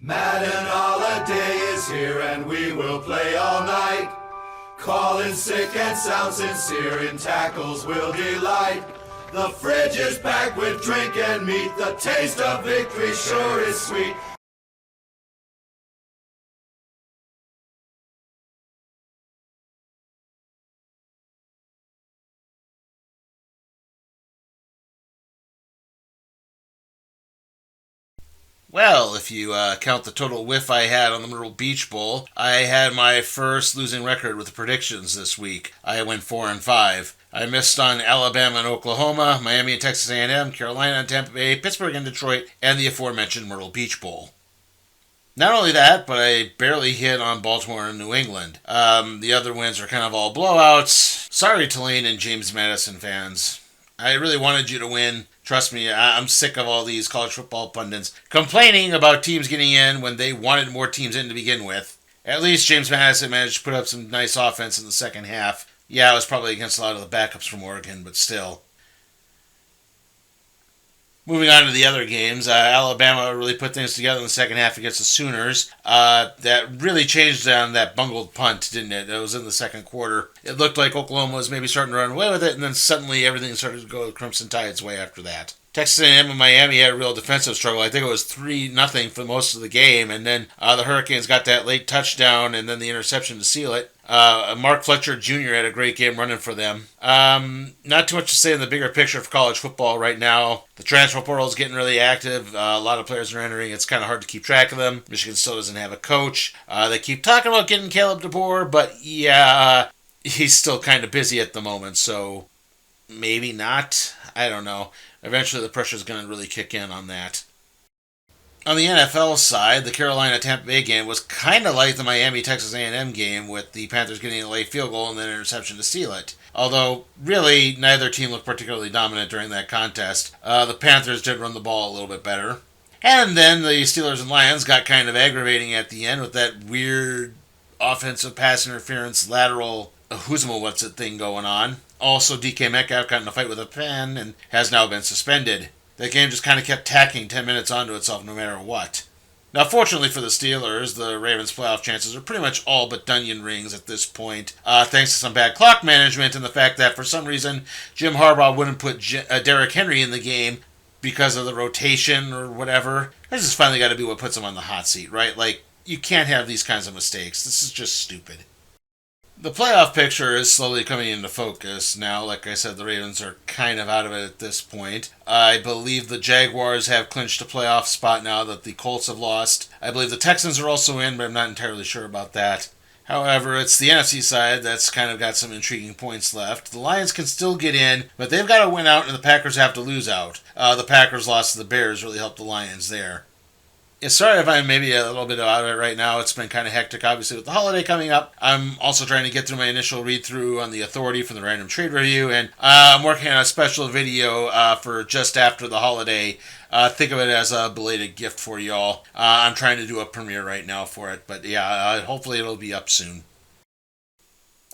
Madden holiday is here and we will play all night. Calling sick and sound sincere, in tackles will delight. The fridge is packed with drink and meat, the taste of victory sure is sweet. Well, if you count the total whiff I had on the Myrtle Beach Bowl, I had my first losing record with the predictions this week. I went 4-5. I missed on Alabama and Oklahoma, Miami and Texas A&M, Carolina and Tampa Bay, Pittsburgh and Detroit, and the aforementioned Myrtle Beach Bowl. Not only that, but I barely hit on Baltimore and New England. The other wins are kind of all blowouts. Sorry, Tulane and James Madison fans. I really wanted you to win. Trust me, I'm sick of all these college football pundits complaining about teams getting in when they wanted more teams in to begin with. At least James Madison managed to put up some nice offense in the second half. Yeah, it was probably against a lot of the backups from Oregon, but still. Moving on to the other games, Alabama really put things together in the second half against the Sooners. That really changed on that bungled punt, didn't it? That was in the second quarter. It looked like Oklahoma was maybe starting to run away with it, and then suddenly everything started to go the Crimson Tide's way after that. Texas A&M and Miami had a real defensive struggle. I think it was 3-0 for most of the game, and then the Hurricanes got that late touchdown and then the interception to seal it. Mark Fletcher Jr. had a great game running for them. Not too much to say in the bigger picture for college football right now. The transfer portal is getting really active. A lot of players are entering. It's kind of hard to keep track of them. Michigan still doesn't have a coach. They keep talking about getting Caleb DeBoer, but yeah, he's still kind of busy at the moment, so maybe not. I don't know. Eventually the pressure is going to really kick in on that. On the NFL side, the Carolina-Tampa Bay game was kind of like the Miami-Texas A&M game, with the Panthers getting a late field goal and then an interception to seal it. Although, really, neither team looked particularly dominant during that contest. The Panthers did run the ball a little bit better. And then the Steelers and Lions got kind of aggravating at the end with that weird offensive pass interference lateral who's-a-what's-it thing going on. Also, DK Metcalf got in a fight with a pen and has now been suspended. That game just kind of kept tacking 10 minutes onto itself no matter what. Now, fortunately for the Steelers, the Ravens' playoff chances are pretty much all but onion rings at this point, thanks to some bad clock management and the fact that for some reason Jim Harbaugh wouldn't put Derrick Henry in the game because of the rotation or whatever. This has finally got to be what puts him on the hot seat, right? Like, you can't have these kinds of mistakes. This is just stupid. The playoff picture is slowly coming into focus now. Like I said, the Ravens are kind of out of it at this point. I believe the Jaguars have clinched a playoff spot now that the Colts have lost. I believe the Texans are also in, but I'm not entirely sure about that. However, it's the NFC side that's kind of got some intriguing points left. The Lions can still get in, but they've got to win out and the Packers have to lose out. The Packers loss to the Bears really helped the Lions there. Yeah, sorry if I'm maybe a little bit out of it right now. It's been kind of hectic, obviously, with the holiday coming up. I'm also trying to get through my initial read-through on the Authority from the Random Trade Review, and I'm working on a special video for just after the holiday. Think of it as a belated gift for y'all. I'm trying to do a premiere right now for it, but yeah, hopefully it'll be up soon.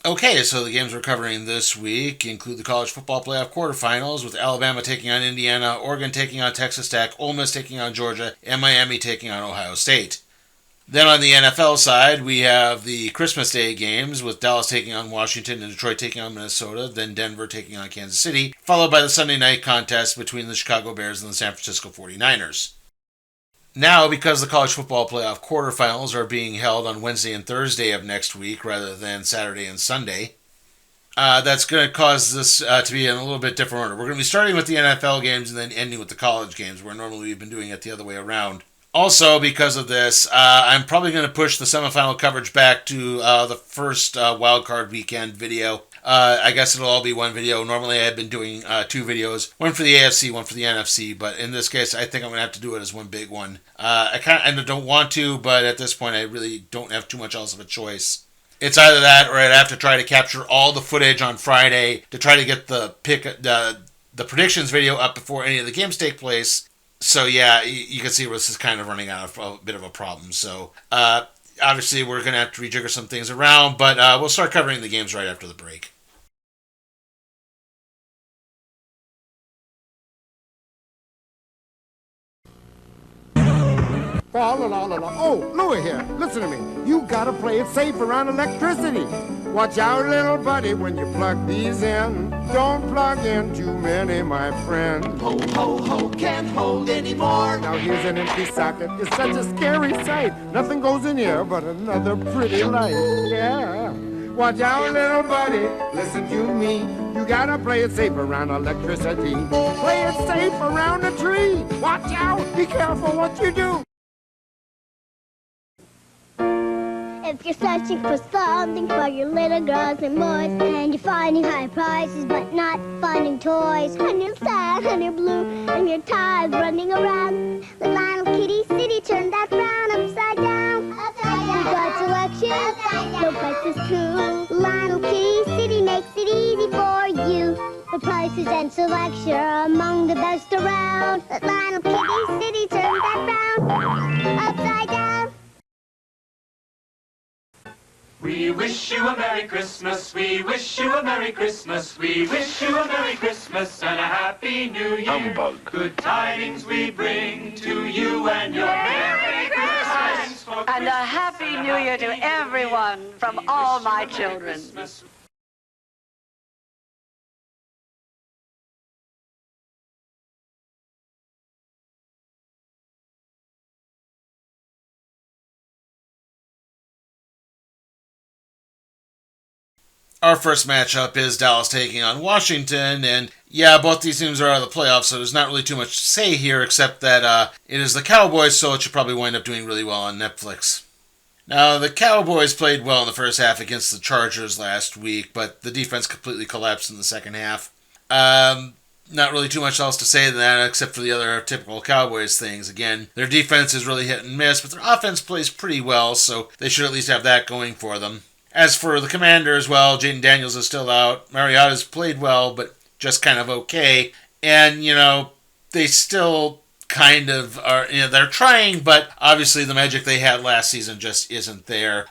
Okay, so the games we're covering this week include the college football playoff quarterfinals, with Alabama taking on Indiana, Oregon taking on Texas Tech, Ole Miss taking on Georgia, and Miami taking on Ohio State. Then on the NFL side, we have the Christmas Day games, with Dallas taking on Washington and Detroit taking on Minnesota, then Denver taking on Kansas City, followed by the Sunday night contest between the Chicago Bears and the San Francisco 49ers. Now, because the college football playoff quarterfinals are being held on Wednesday and Thursday of next week rather than Saturday and Sunday, that's going to cause this to be in a little bit different order. We're going to be starting with the NFL games and then ending with the college games, where normally we've been doing it the other way around. Also, because of this, I'm probably going to push the semifinal coverage back to the first wildcard weekend video. I guess it'll all be one video. Normally I've been doing two videos, one for the AFC, one for the NFC, but in this case I think I'm going to have to do it as one big one. I kind of don't want to, but at this point I really don't have too much else of a choice. It's either that or I'd have to try to capture all the footage on Friday to try to get the predictions video up before any of the games take place. So yeah, you can see where this is kind of running out of a bit of a problem. So obviously we're going to have to rejigger some things around, but we'll start covering the games right after the break. Fa la la la la. Oh, Louie here. Listen to me. You gotta play it safe around electricity. Watch out, little buddy, when you plug these in. Don't plug in too many, my friend. Ho, ho, ho, can't hold anymore. Now here's an empty socket. It's such a scary sight. Nothing goes in here but another pretty light. Yeah. Watch out, little buddy. Listen to me. You gotta play it safe around electricity. Play it safe around a tree. Watch out. Be careful what you do. If you're searching for something for your little girls and boys, and you're finding high prices but not finding toys, and you're sad and you're blue and you're tired running around, the Lionel Kitty City turned that frown upside down. We've got selection, no prices too. Lionel Kitty City makes it easy for you. The prices and selection are among the best around. The Lionel Kitty City turned that frown upside down. We wish you a Merry Christmas, we wish you a Merry Christmas, we wish you a Merry Christmas and a Happy New Year. Humbug. Good tidings we bring to you and your Merry Christmas. And a Happy New Year to everyone from all my children. Our first matchup is Dallas taking on Washington, and yeah, both these teams are out of the playoffs, so there's not really too much to say here, except that it is the Cowboys, so it should probably wind up doing really well on Netflix. Now, the Cowboys played well in the first half against the Chargers last week, but the defense completely collapsed in the second half. Not really too much else to say than that, except for the other typical Cowboys things. Again, their defense is really hit and miss, but their offense plays pretty well, so they should at least have that going for them. As for the Commanders, well, Jaden Daniels is still out. Mariota's played well, but just kind of okay. And, they still kind of are, they're trying, but obviously the magic they had last season just isn't there.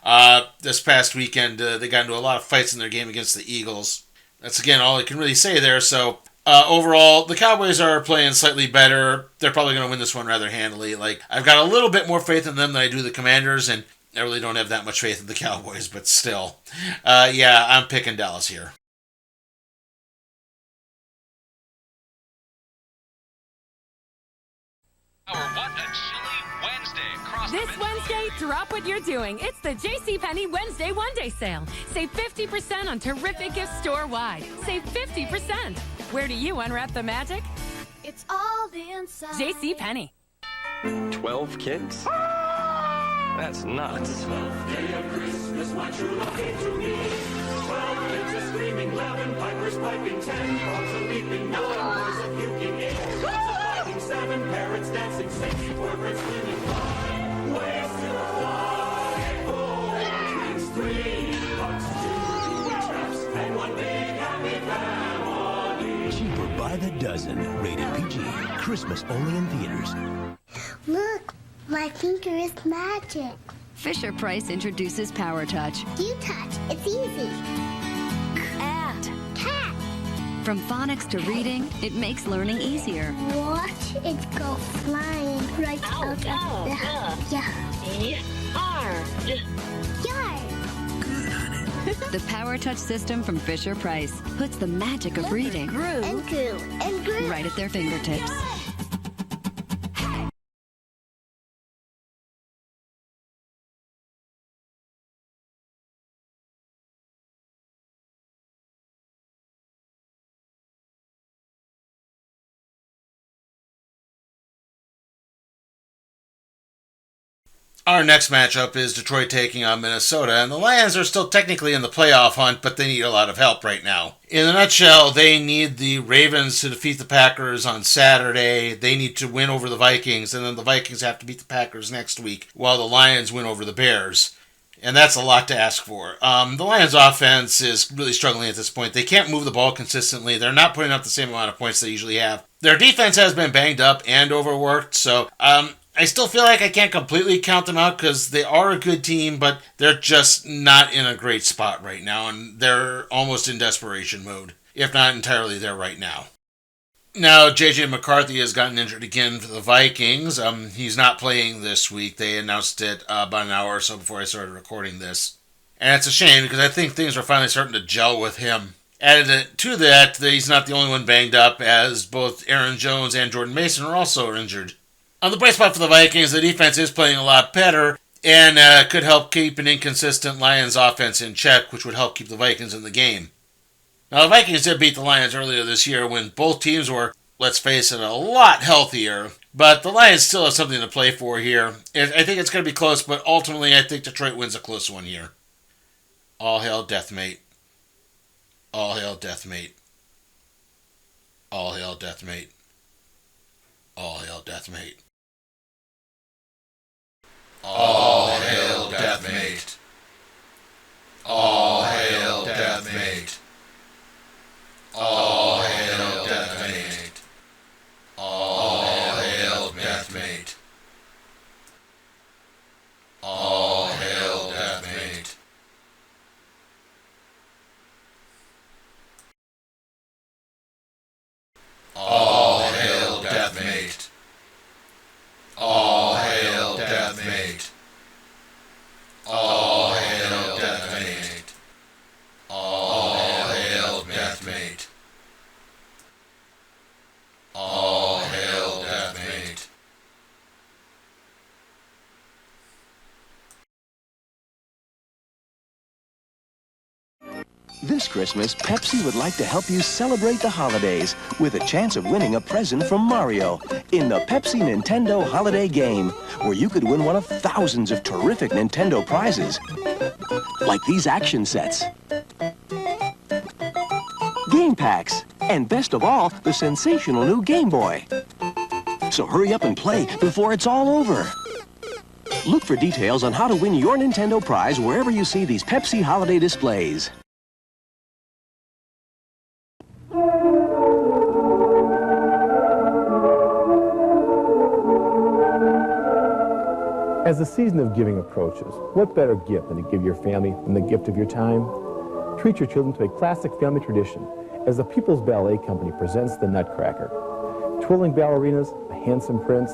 This past weekend, they got into a lot of fights in their game against the Eagles. That's, again, all I can really say there. So, overall, the Cowboys are playing slightly better. They're probably going to win this one rather handily. I've got a little bit more faith in them than I do the Commanders, and I really don't have that much faith in the Cowboys, but still. I'm picking Dallas here. This Wednesday, drop what you're doing. It's the JCPenney Wednesday One-Day Sale. Save 50% on terrific gifts store-wide. Save 50%. Where do you unwrap the magic? It's all inside. JCPenney. 12 kids? That's nuts. 12th day of Christmas, my true love came to me. 12 kids are screaming, 11 pipers piping, 10 frogs are leaping, 9 boys are puking, 8 dogs are fighting, 7 parrots dancing, 6 birds swimming, 5 ways to fly, 4 drinks, 3 hugs, 2 traps, and 1 big happy family. Cheaper by the dozen. Rated PG. Christmas only in theaters. Look, my finger is magic. Fisher Price introduces Power Touch. You touch, it's easy. And Cat. from phonics to reading, it makes learning easier. Watch it go flying right out of the yard. The Power Touch system from Fisher Price puts the magic of reading And grew and grew. right at their fingertips. Our next matchup is Detroit taking on Minnesota, and the Lions are still technically in the playoff hunt, but they need a lot of help right now. In a nutshell, they need the Ravens to defeat the Packers on Saturday, they need to win over the Vikings, and then the Vikings have to beat the Packers next week, while the Lions win over the Bears. And that's a lot to ask for. The Lions' offense is really struggling at this point. They can't move the ball consistently. They're not putting up the same amount of points they usually have. Their defense has been banged up and overworked, so I still feel like I can't completely count them out because they are a good team, but they're just not in a great spot right now, and they're almost in desperation mode, if not entirely there right now. Now, J.J. McCarthy has gotten injured again for the Vikings. He's not playing this week. They announced it about an hour or so before I started recording this. And it's a shame because I think things are finally starting to gel with him. Added to that, he's not the only one banged up, as both Aaron Jones and Jordan Mason are also injured. On the bright spot for the Vikings, the defense is playing a lot better and could help keep an inconsistent Lions offense in check, which would help keep the Vikings in the game. Now, the Vikings did beat the Lions earlier this year when both teams were, let's face it, a lot healthier. But the Lions still have something to play for here. I think it's going to be close, but ultimately I think Detroit wins a close one here. All hail Deathmate. All hail Deathmate. All hail Deathmate. All hail Deathmate. All hail Deathmate. All hail Deathmate. All hail Deathmate. All hail Deathmate. All hail Deathmate. All hail Deathmate. All hail Deathmate. All hail Deathmate. All hail Deathmate. All hail Deathmate. This Christmas, Pepsi would like to help you celebrate the holidays with a chance of winning a present from Mario in the Pepsi Nintendo Holiday Game, where you could win one of thousands of terrific Nintendo prizes, like these action sets, game packs, and best of all, the sensational new Game Boy. So hurry up and play before it's all over. Look for details on how to win your Nintendo prize wherever you see these Pepsi holiday displays. As the season of giving approaches, what better gift than to give your family than the gift of your time? Treat your children to a classic family tradition as the People's Ballet Company presents the Nutcracker. Twirling ballerinas, a handsome prince.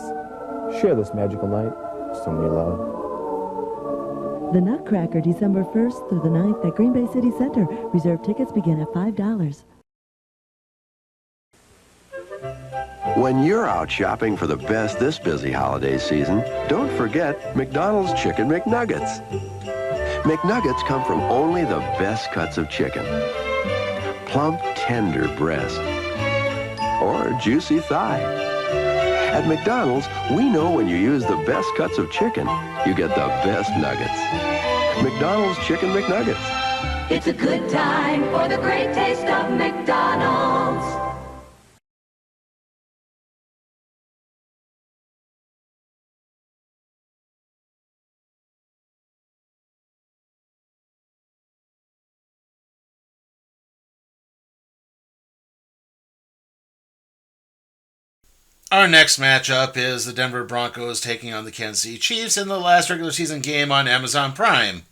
Share this magical night with someone you love. The Nutcracker, December 1st through the 9th at Green Bay City Center. Reserved tickets begin at $5. When you're out shopping for the best this busy holiday season, don't forget McDonald's Chicken McNuggets. McNuggets come from only the best cuts of chicken. Plump, tender breast. Or juicy thigh. At McDonald's, we know when you use the best cuts of chicken, you get the best nuggets. McDonald's Chicken McNuggets. It's a good time for the great taste of McDonald's. Our next matchup is the Denver Broncos taking on the Kansas City Chiefs in the last regular season game on Amazon Prime.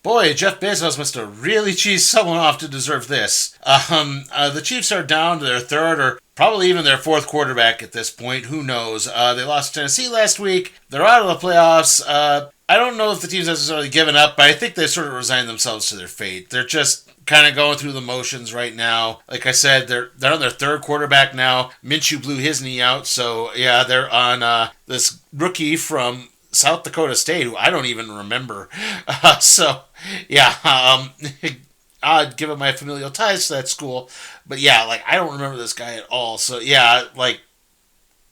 Boy, Jeff Bezos must have really cheesed someone off to deserve this. The Chiefs are down to their third or probably even their fourth quarterback at this point. Who knows? They lost to Tennessee last week. They're out of the playoffs. I don't know if the team's necessarily given up, but I think they sort of resigned themselves to their fate. They're just kind of going through the motions right now. Like I said, they're on their third quarterback now. Minshew blew his knee out, so yeah, they're on this rookie from South Dakota State, who I don't even remember. I'd give him my familial ties to that school, but yeah, like I don't remember this guy at all. So yeah, like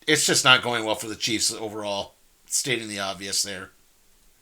it's just not going well for the Chiefs overall. Stating the obvious there.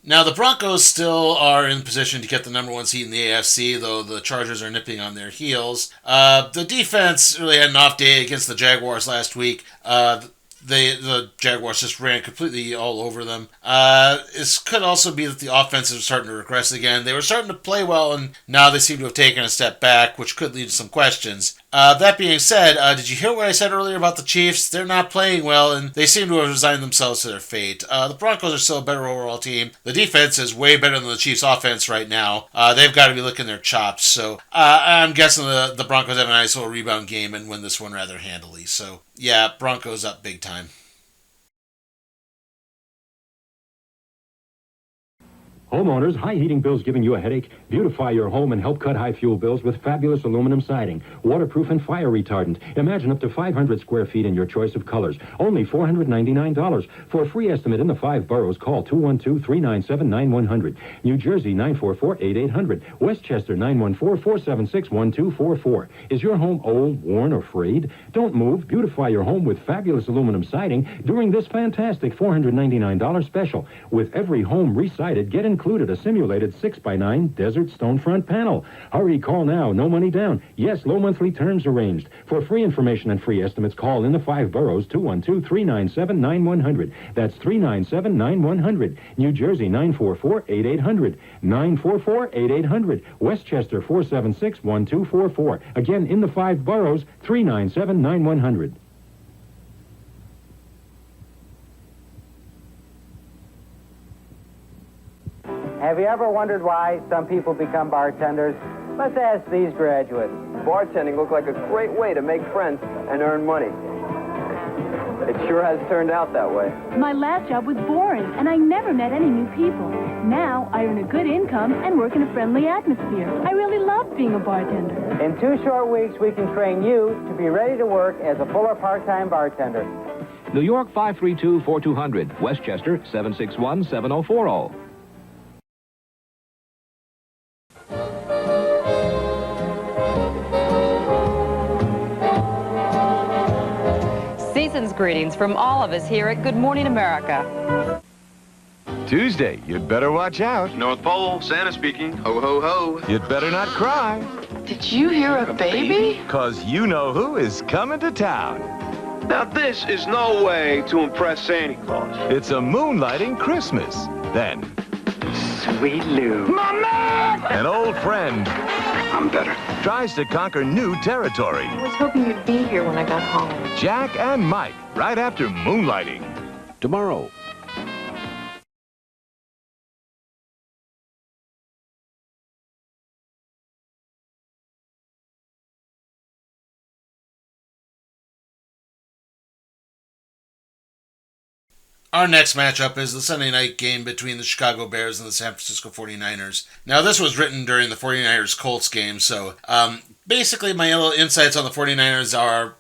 Now, the Broncos still are in position to get the number one seed in the AFC, though the Chargers are nipping on their heels. The defense really had an off day against the Jaguars last week. The Jaguars just ran completely all over them. It could also be that the offense is starting to regress again. They were starting to play well, and now they seem to have taken a step back, which could lead to some questions. That being said, did you hear what I said earlier about the Chiefs? They're not playing well, and they seem to have resigned themselves to their fate. The Broncos are still a better overall team. The defense is way better than the Chiefs' offense right now. They've got to be licking their chops. So I'm guessing the Broncos have a nice little rebound game and win this one rather handily. So yeah, Broncos up big time. Homeowners, high heating bills giving you a headache? Beautify your home and help cut high fuel bills with fabulous aluminum siding, waterproof and fire retardant. Imagine up to 500 square feet in your choice of colors. Only $499. For a free estimate in the 5 boroughs, call 212-397-9100. New Jersey, 944-8800. Westchester, 914-476-1244. Is your home old, worn, or frayed? Don't move. Beautify your home with fabulous aluminum siding during this fantastic $499 special. With every home re-sided, get included a simulated 6x9 desert stone front panel. Hurry, call now. No money down. Yes, low monthly terms arranged. For free information and free estimates, call in the 5 boroughs 212-397-9100. That's 397-9100. New Jersey, 944-8800. 944-8800. Westchester, 476-1244. Again, in the 5 boroughs, 397-9100. Have you ever wondered why some people become bartenders? Let's ask these graduates. Bartending looked like a great way to make friends and earn money. It sure has turned out that way. My last job was boring, and I never met any new people. Now I earn a good income and work in a friendly atmosphere. I really love being a bartender. In 2 short weeks, we can train you to be ready to work as a full or part-time bartender. New York 532-4200. Westchester 761-7040. Season's greetings from all of us here at Good Morning America. Tuesday, you'd better watch out. North Pole, Santa speaking. Ho, ho, ho. You'd better not cry. Did you hear a baby? 'Cause you know who is coming to town. Now this is no way to impress Santa Claus. It's a moonlighting Christmas. Then, Sweet Lou. Mama! an old friend I'm better. tries to conquer new territory. I was hoping you'd be here when I got home. Jack and Mike, right after Moonlighting. Tomorrow. Our next matchup is the Sunday night game between the Chicago Bears and the San Francisco 49ers. Now, this was written during the 49ers-Colts game, so basically my little insights on the 49ers are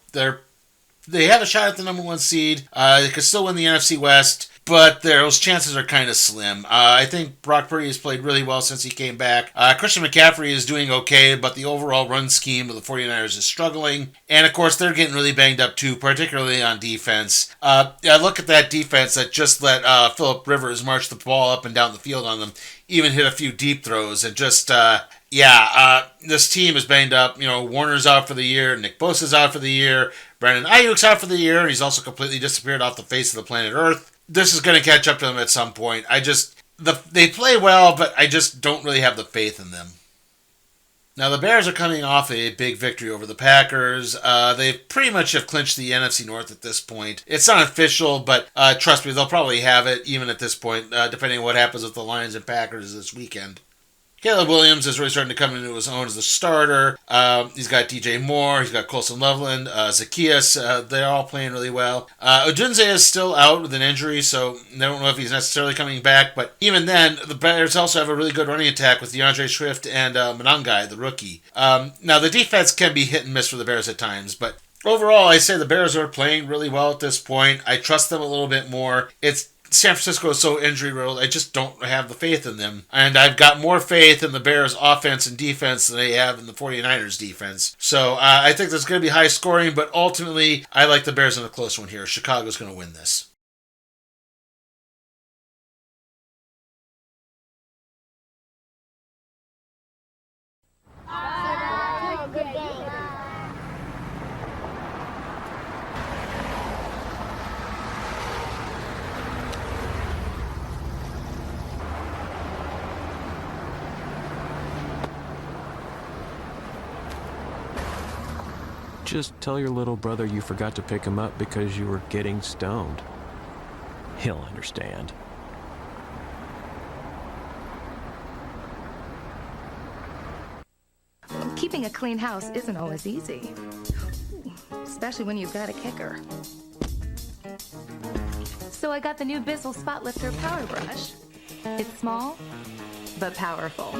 they have a shot at the number 1 seed. They could still win the NFC West, but those chances are kind of slim. I think Brock Purdy has played really well since he came back. Christian McCaffrey is doing okay, but the overall run scheme of the 49ers is struggling. And, of course, they're getting really banged up, too, particularly on defense. I look at that defense that just let Phillip Rivers march the ball up and down the field on them, even hit a few deep throws, and just... this team is banged up. You know, Warner's out for the year. Nick Bosa's out for the year. Brandon Ayuk's out for the year. And he's also completely disappeared off the face of the planet Earth. This is going to catch up to them at some point. They play well, but I just don't really have the faith in them. Now, the Bears are coming off a big victory over the Packers. They pretty much have clinched the NFC North at this point. It's not official, but trust me, they'll probably have it even at this point, depending on what happens with the Lions and Packers this weekend. Caleb Williams is really starting to come into his own as the starter. He's got DJ Moore. He's got Colson Loveland. Zacchaeus. They're all playing really well. Odunze is still out with an injury, so they don't know if he's necessarily coming back. But even then, the Bears also have a really good running attack with DeAndre Swift and Monangai, the rookie. Now, the defense can be hit and miss for the Bears at times, but overall, I say the Bears are playing really well at this point. I trust them a little bit more. San Francisco is so injury-riddled, I just don't have the faith in them. And I've got more faith in the Bears' offense and defense than I have in the 49ers' defense. So I think there's going to be high scoring, but ultimately, I like the Bears in a close one here. Chicago's going to win this. Just tell your little brother you forgot to pick him up because you were getting stoned. He'll understand. Keeping a clean house isn't always easy, especially when you've got a kicker. So I got the new Bissell Spot Lifter Power Brush. It's small, but powerful.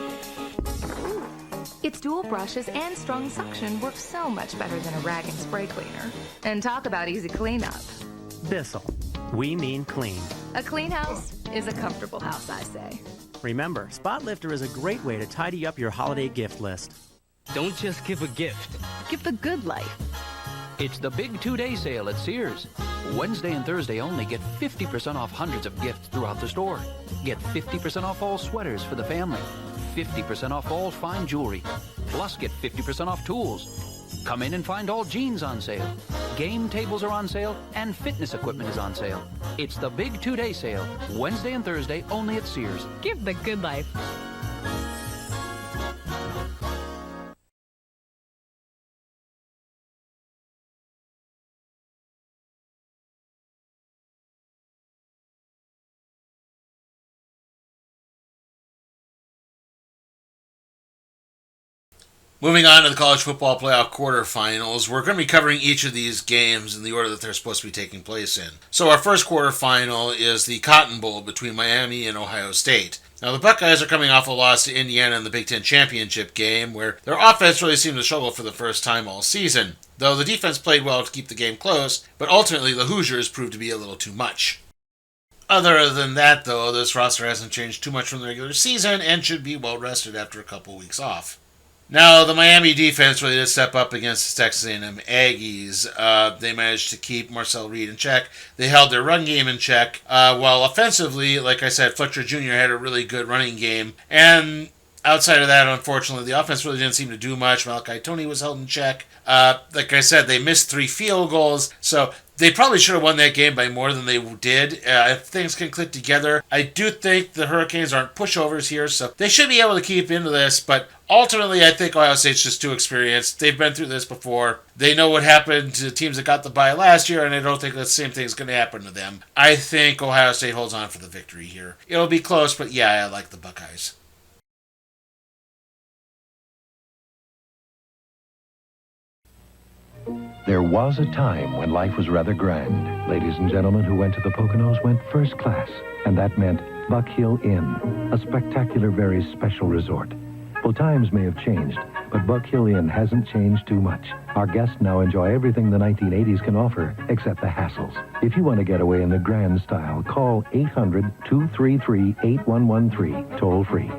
Its dual brushes and strong suction work so much better than a rag and spray cleaner. And talk about easy cleanup. Bissell. We mean clean. A clean house is a comfortable house, I say. Remember, Spot Lifter is a great way to tidy up your holiday gift list. Don't just give a gift. Give the good life. It's the big 2-day sale at Sears. Wednesday and Thursday only, get 50% off hundreds of gifts throughout the store. Get 50% off all sweaters for the family. 50% off all fine jewelry. Plus get 50% off tools. Come in and find all jeans on sale. Game tables are on sale and fitness equipment is on sale. It's the big 2-day sale. Wednesday and Thursday only at Sears. Give the good life. Moving on to the college football playoff quarterfinals, we're going to be covering each of these games in the order that they're supposed to be taking place in. So our first quarterfinal is the Cotton Bowl between Miami and Ohio State. Now the Buckeyes are coming off a loss to Indiana in the Big Ten Championship game, where their offense really seemed to struggle for the first time all season, though the defense played well to keep the game close, but ultimately the Hoosiers proved to be a little too much. Other than that, though, this roster hasn't changed too much from the regular season and should be well rested after a couple weeks off. Now, the Miami defense really did step up against the Texas A&M Aggies. They managed to keep Marcel Reed in check. They held their run game in check. While offensively, like I said, Fletcher Jr. had a really good running game. And outside of that, unfortunately, the offense really didn't seem to do much. Malachi Toney was held in check. Like I said, they missed 3 field goals. So they probably should have won that game by more than they did. If things can click together, I do think the Hurricanes aren't pushovers here, so they should be able to keep into this. But ultimately, I think Ohio State's just too experienced. They've been through this before. They know what happened to teams that got the bye last year, and I don't think the same thing is going to happen to them. I think Ohio State holds on for the victory here. It'll be close, but yeah, I like the Buckeyes. There was a time when life was rather grand. Ladies and gentlemen who went to the Poconos went first class, and that meant Buck Hill Inn, a spectacular, very special resort. Well, times may have changed, but Buck Hill Inn hasn't changed too much. Our guests now enjoy everything the 1980s can offer, except the hassles. If you want to get away in the grand style, call 800-233-8113, toll free.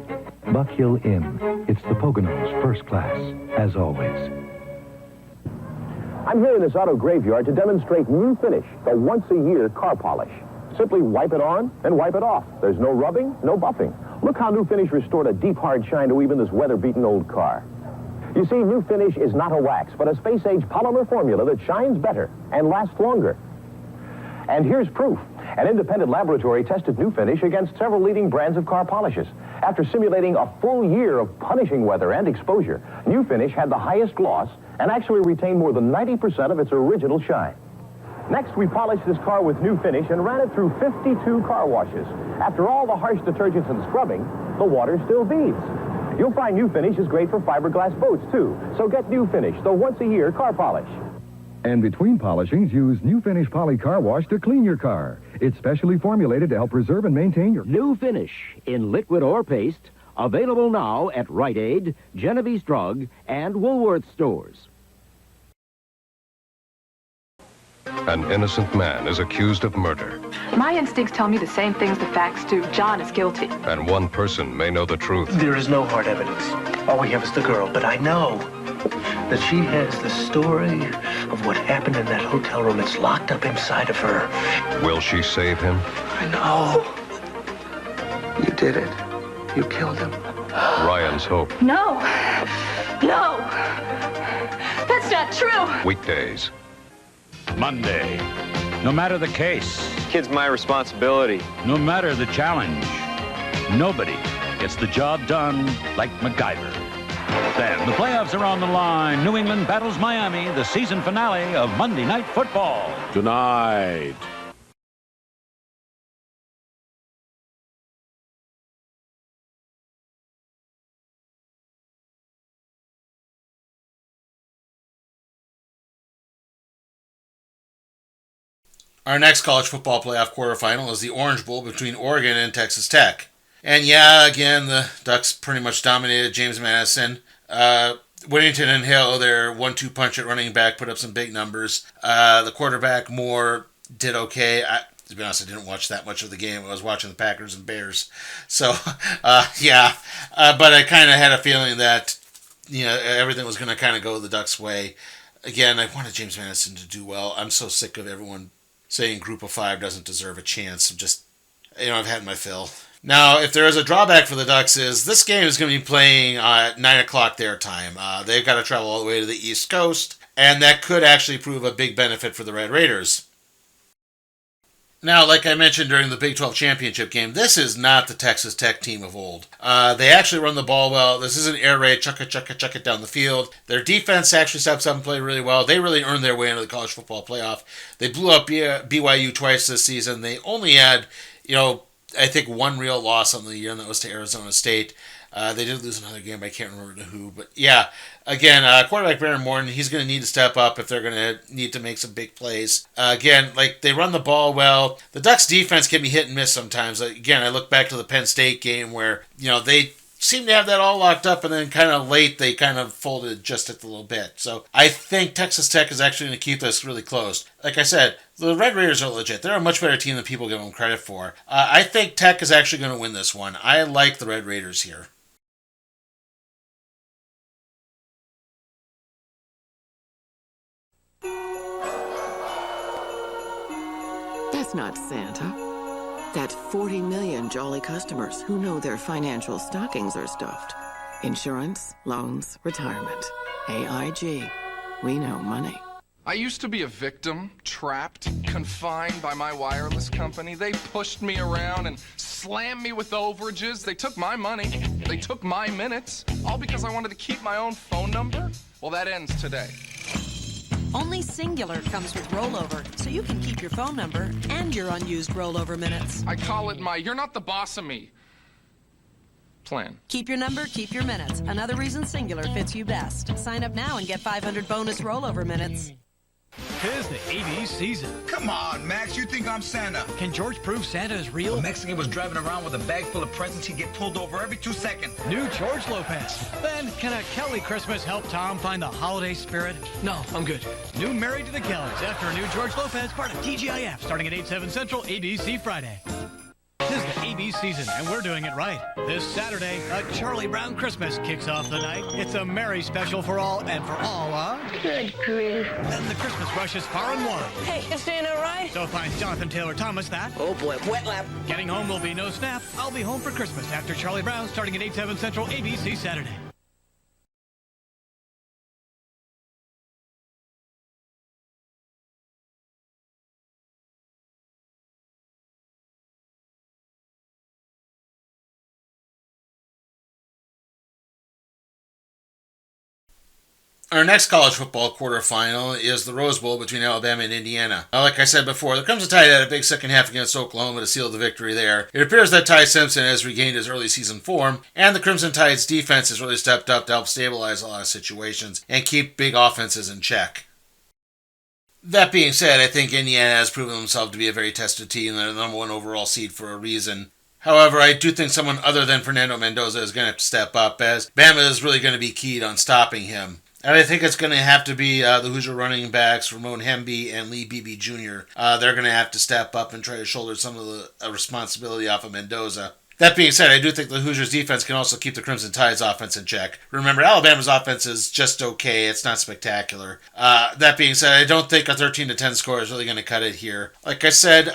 Buck Hill Inn. It's the Poconos first class, as always. I'm here in this auto graveyard to demonstrate New Finish, the once-a-year car polish. Simply wipe it on and wipe it off. There's no rubbing, no buffing. Look how New Finish restored a deep, hard shine to even this weather-beaten old car. You see, New Finish is not a wax, but a space-age polymer formula that shines better and lasts longer. And here's proof. An independent laboratory tested New Finish against several leading brands of car polishes. After simulating a full year of punishing weather and exposure, New Finish had the highest gloss and actually retained more than 90% of its original shine. Next, we polished this car with New Finish and ran it through 52 car washes. After all the harsh detergents and scrubbing, the water still beads. You'll find New Finish is great for fiberglass boats, too. So get New Finish, the once-a-year car polish. And between polishings, use New Finish Poly Car Wash to clean your car. It's specially formulated to help preserve and maintain your... New Finish in liquid or paste. Available now at Rite Aid, Genevieve's Drug, and Woolworth stores. An innocent man is accused of murder, My instincts tell me the same things the facts do. John is guilty. and one person may know the truth. There is no hard evidence. All we have is the girl, but I know that she has the story of what happened in that hotel room. It's locked up inside of her. Will she save him? I know. You did it. You killed him. Ryan's Hope, No! No! That's not true! weekdays. Monday. No matter the case. Kid's my responsibility. No matter the challenge. Nobody gets the job done like MacGyver. Then the playoffs are on the line. New England battles Miami, the season finale of Monday Night Football. Tonight. Our next college football playoff quarterfinal is the Orange Bowl between Oregon and Texas Tech. And yeah, again, the Ducks pretty much dominated James Madison. Whittington and Hill, their 1-2 punch at running back, put up some big numbers. The quarterback, Moore, did okay. To be honest, I didn't watch that much of the game. I was watching the Packers and Bears. So, yeah. But I kind of had a feeling that, everything was going to kind of go the Ducks' way. Again, I wanted James Madison to do well. I'm so sick of everyone saying Group of Five doesn't deserve a chance. I've had my fill. Now, if there is a drawback for the Ducks is this game is going to be playing at 9 o'clock their time. They've got to travel all the way to the East Coast, and that could actually prove a big benefit for the Red Raiders. Now, like I mentioned during the Big 12 championship game, this is not the Texas Tech team of old. They actually run the ball well. This isn't air raid, chuck it down the field. Their defense actually steps up and play really well. They really earned their way into the college football playoff. They blew up BYU twice this season. They only had, I think one real loss on the year, and that was to Arizona State. They did lose another game, I can't remember to who. But yeah, again, quarterback Baron Morton, he's going to need to step up if they're going to need to make some big plays. Again, they run the ball well. The Ducks defense can be hit and miss sometimes. Again, I look back to the Penn State game where, they seem to have that all locked up, and then kind of late they kind of folded just a little bit. So I think Texas Tech is actually going to keep this really close. Like I said, the Red Raiders are legit. They're a much better team than people give them credit for. I think Tech is actually going to win this one. I like the Red Raiders here. That's not Santa. That's 40 million jolly customers who know their financial stockings are stuffed. Insurance, loans, retirement. AIG. We know money. I used to be a victim, trapped, confined by my wireless company. They pushed me around and slammed me with overages. They took my money. They took my minutes, all because I wanted to keep my own phone number. Well, that ends today. Only Singular comes with rollover, so you can keep your phone number and your unused rollover minutes. I call it my "you're not the boss of me" plan. Keep your number, keep your minutes. Another reason Singular fits you best. Sign up now and get 500 bonus rollover minutes. 'Tis the 80s season. Come on, Max, you think I'm Santa? Can George prove Santa is real? A Mexican was driving around with a bag full of presents. He'd get pulled over every 2 seconds. New George Lopez. Then, can a Kelly Christmas help Tom find the holiday spirit? No, I'm good. New Married to the Kellys after a new George Lopez, part of TGIF, starting at 8/7 Central, ABC Friday. 'Tis the 80s season, and we're doing it right. This Saturday, a Charlie Brown Christmas kicks off the night. It's a merry special for all, and for all, Good grief. Then the Christmas rush is far and wide. Hey, is Santa right? So finds Jonathan Taylor Thomas that. Oh boy, wet lap. Getting home will be no snap. I'll be home for Christmas after Charlie Brown, starting at 8/7 Central, ABC Saturday. Our next college football quarterfinal is the Rose Bowl between Alabama and Indiana. Now, like I said before, the Crimson Tide had a big second half against Oklahoma to seal the victory there. It appears that Ty Simpson has regained his early season form, and the Crimson Tide's defense has really stepped up to help stabilize a lot of situations and keep big offenses in check. That being said, I think Indiana has proven themselves to be a very tested team. They're the number one overall seed for a reason. However, I do think someone other than Fernando Mendoza is going to have to step up, as Bama is really going to be keyed on stopping him. And I think it's going to have to be the Hoosier running backs, Ramon Hemby and Lee Beebe Jr. They're going to have to step up and try to shoulder some of the responsibility off of Mendoza. That being said, I do think the Hoosiers' defense can also keep the Crimson Tide's offense in check. Remember, Alabama's offense is just okay. It's not spectacular. That being said, I don't think a 13-10 score is really going to cut it here. Like I said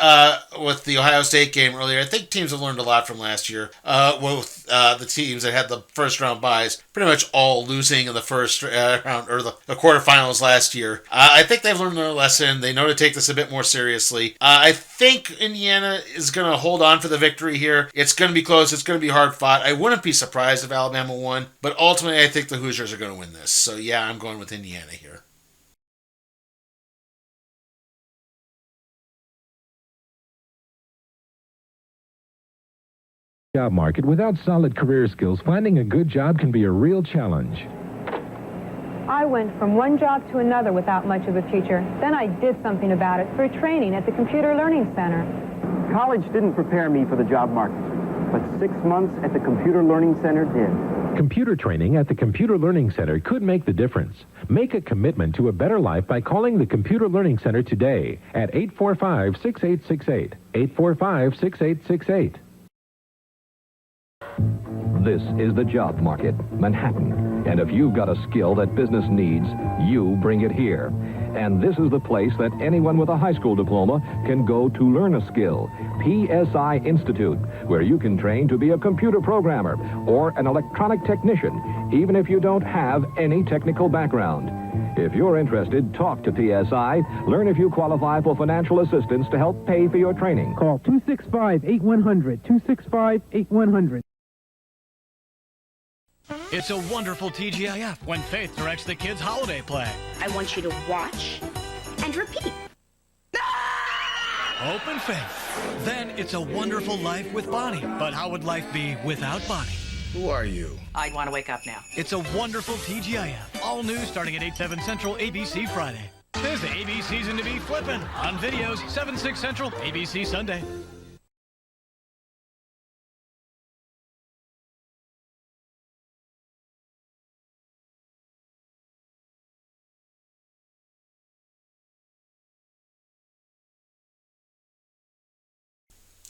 with the Ohio State game earlier, I think teams have learned a lot from last year. With the teams that had the first-round byes pretty much all losing in the first round or the quarterfinals last year. I think they've learned their lesson. They know to take this a bit more seriously. I think Indiana is going to hold on for the victory here. It's going going to be close. It's going to be hard fought. I wouldn't be surprised if Alabama won, but ultimately I think the Hoosiers are going to win this. So yeah, I'm going with Indiana here. Job market. Without solid career skills, finding a good job can be a real challenge. I went from one job to another without much of a future. Then I did something about it through training at the Computer Learning Center. College didn't prepare me for the job market, but 6 months at the Computer Learning Center did. Computer training at the Computer Learning Center could make the difference. Make a commitment to a better life by calling the Computer Learning Center today at 845-6868. 845-6868. This is the job market, Manhattan. And if you've got a skill that business needs, you bring it here. And this is the place that anyone with a high school diploma can go to learn a skill. PSI Institute, where you can train to be a computer programmer or an electronic technician, even if you don't have any technical background. If you're interested, talk to PSI. Learn if you qualify for financial assistance to help pay for your training. Call 265-8100, 265-8100. It's a wonderful TGIF when Faith directs the kids' holiday play. I want you to watch and repeat. Open Faith. Then it's a wonderful life with Bonnie. But how would life be without Bonnie? Who are you? I want to wake up now. It's a wonderful TGIF. All new starting at 8, 7 Central, ABC Friday. There's the ABC season to be flippin' on videos, 7, 6 Central, ABC Sunday.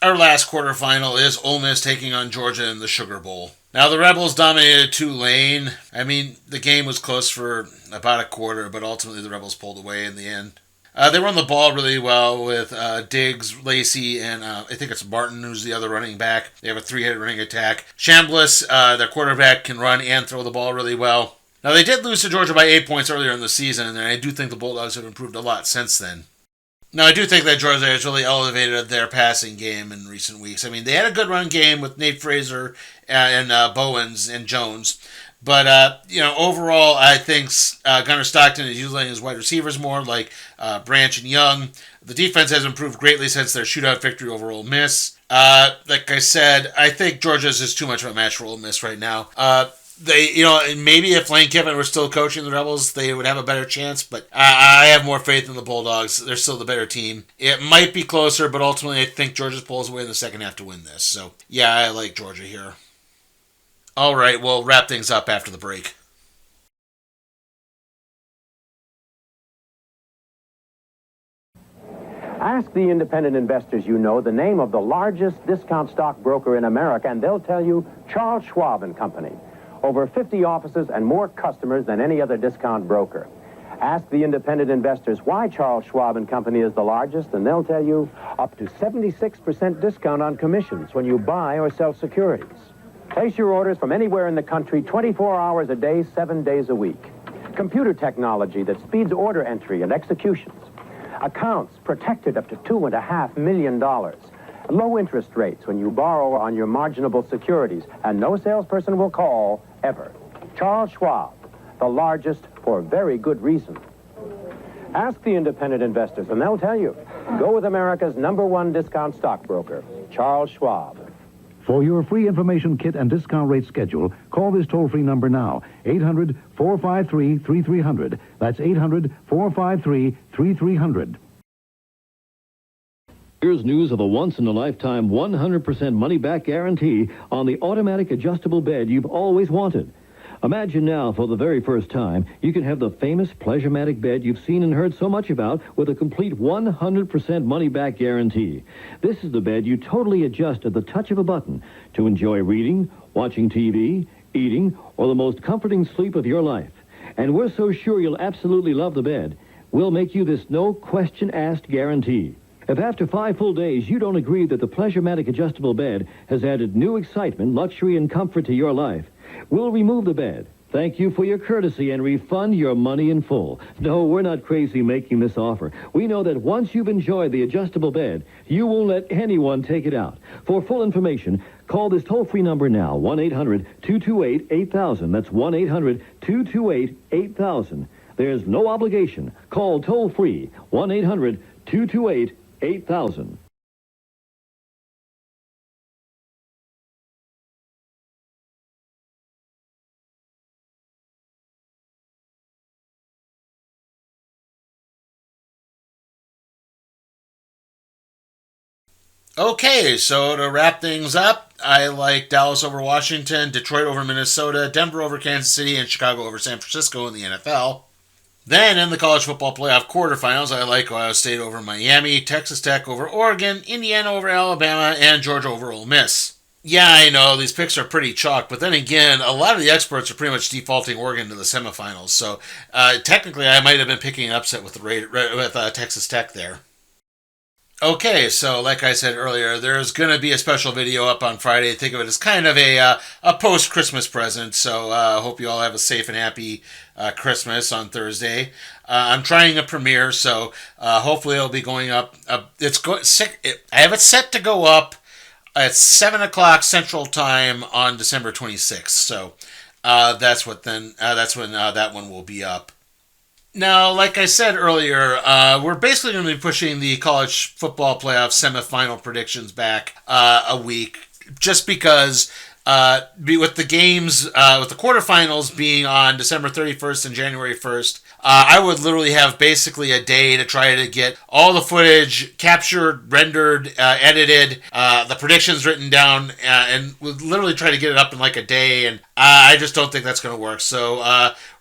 Our last quarterfinal is Ole Miss taking on Georgia in the Sugar Bowl. Now, the Rebels dominated Tulane. I mean, the game was close for about a quarter, but ultimately the Rebels pulled away in the end. They run the ball really well with Diggs, Lacey, and I think it's Martin who's the other running back. They have a three-headed running attack. Chambliss, their quarterback, can run and throw the ball really well. Now, they did lose to Georgia by 8 points earlier in the season, and I do think the Bulldogs have improved a lot since then. Now, I do think that Georgia has really elevated their passing game in recent weeks. I mean, they had a good run game with Nate Fraser and Bowens and Jones. But, overall, I think Gunnar Stockton is using his wide receivers more, like Branch and Young. The defense has improved greatly since their shootout victory over Ole Miss. Like I said, I think Georgia's just too much of a match for Ole Miss right now. Maybe if Lane Kiffin were still coaching the Rebels, they would have a better chance, but I have more faith in the Bulldogs. They're still the better team. It might be closer, but ultimately I think Georgia pulls away in the second half to win this. So, yeah, I like Georgia here. All right, we'll wrap things up after the break. Ask the independent investors you know the name of the largest discount stockbroker in America, and they'll tell you Charles Schwab and Company. Over 50 offices and more customers than any other discount broker. Ask the independent investors why Charles Schwab and Company is the largest, and they'll tell you up to 76% discount on commissions when you buy or sell securities. Place your orders from anywhere in the country 24 hours a day, 7 days a week. Computer technology that speeds order entry and executions. Accounts protected up to $2.5 million. Low interest rates when you borrow on your marginable securities, and no salesperson will call, ever. Charles Schwab, the largest for very good reason. Ask the independent investors, and they'll tell you. Go with America's #1 discount stockbroker, Charles Schwab. For your free information kit and discount rate schedule, call this toll-free number now, 800-453-3300. That's 800-453-3300. Here's news of a once-in-a-lifetime 100% money-back guarantee on the automatic adjustable bed you've always wanted. Imagine now, for the very first time, you can have the famous Pleasurematic bed you've seen and heard so much about with a complete 100% money-back guarantee. This is the bed you totally adjust at the touch of a button to enjoy reading, watching TV, eating, or the most comforting sleep of your life. And we're so sure you'll absolutely love the bed, we'll make you this no-question-asked guarantee. If after 5 full days you don't agree that the Pleasurematic adjustable bed has added new excitement, luxury, and comfort to your life, we'll remove the bed Thank you for your courtesy and refund your money in full. No, we're not crazy making this offer. We know that once you've enjoyed the adjustable bed, you won't let anyone take it out. For full information, call this toll-free number now, 1-800-228-8000. That's 1-800-228-8000. There's no obligation. Call toll-free, 1-800-228-8000. Okay, so to wrap things up, I like Dallas over Washington, Detroit over Minnesota, Denver over Kansas City, and Chicago over San Francisco in the NFL. Then in the college football playoff quarterfinals, I like Ohio State over Miami, Texas Tech over Oregon, Indiana over Alabama, and Georgia over Ole Miss. Yeah, I know, these picks are pretty chalk, but then again, a lot of the experts are pretty much defaulting Oregon to the semifinals, so technically I might have been picking an upset with Texas Tech there. Okay, so like I said earlier, there's going to be a special video up on Friday. Think of it as kind of a post-Christmas present, so I hope you all have a safe and happy Christmas on Thursday. I'm trying a premiere, so hopefully it'll be going up. I have it set to go up at 7 o'clock Central Time on December 26th, so that's when that one will be up. Now, like I said earlier, we're basically going to be pushing the college football playoff semifinal predictions back a week, just because with the games, with the quarterfinals being on December 31st and January 1st, I would literally have basically a day to try to get all the footage captured, rendered, edited, the predictions written down, and would literally try to get it up in like a day, and I just don't think that's going to work. So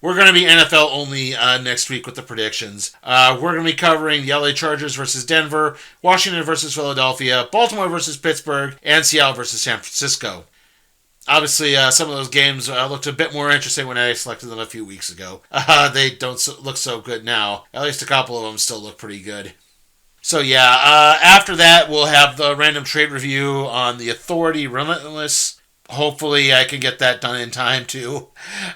we're going to be NFL only next week with the predictions. We're going to be covering the LA Chargers versus Denver, Washington versus Philadelphia, Baltimore versus Pittsburgh, and Seattle versus San Francisco. Obviously, some of those games looked a bit more interesting when I selected them a few weeks ago. They don't look so good now. At least a couple of them still look pretty good. So yeah, after that, we'll have the random trade review on the Authority Relentless. Hopefully, I can get that done in time, too.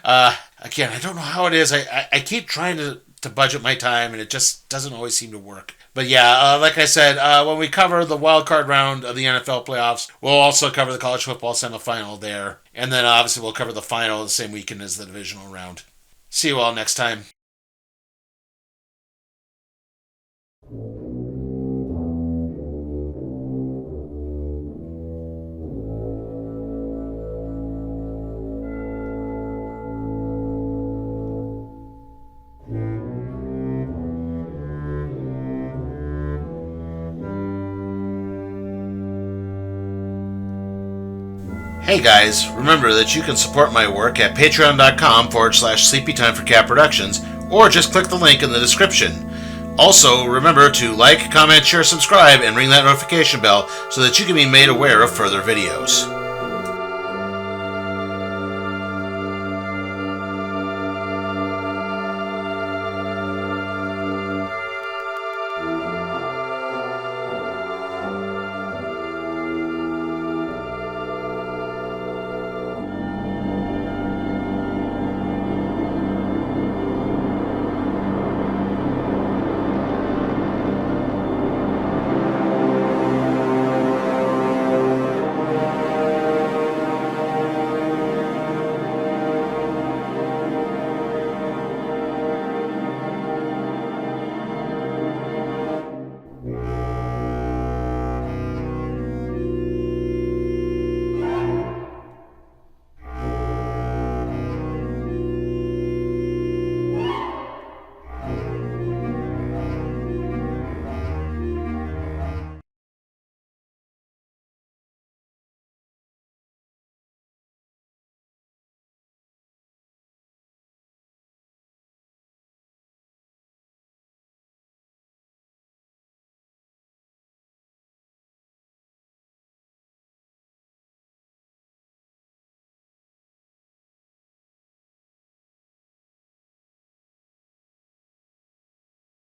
Again, I don't know how it is. I keep trying to budget my time, and it just doesn't always seem to work. But yeah, like I said, when we cover the wild card round of the NFL playoffs, we'll also cover the college football semifinal there. And then obviously we'll cover the final the same weekend as the divisional round. See you all next time. Hey guys, remember that you can support my work at patreon.com/sleepytimeforcat productions, or just click the link in the description. Also, remember to like, comment, share, subscribe, and ring that notification bell so that you can be made aware of further videos.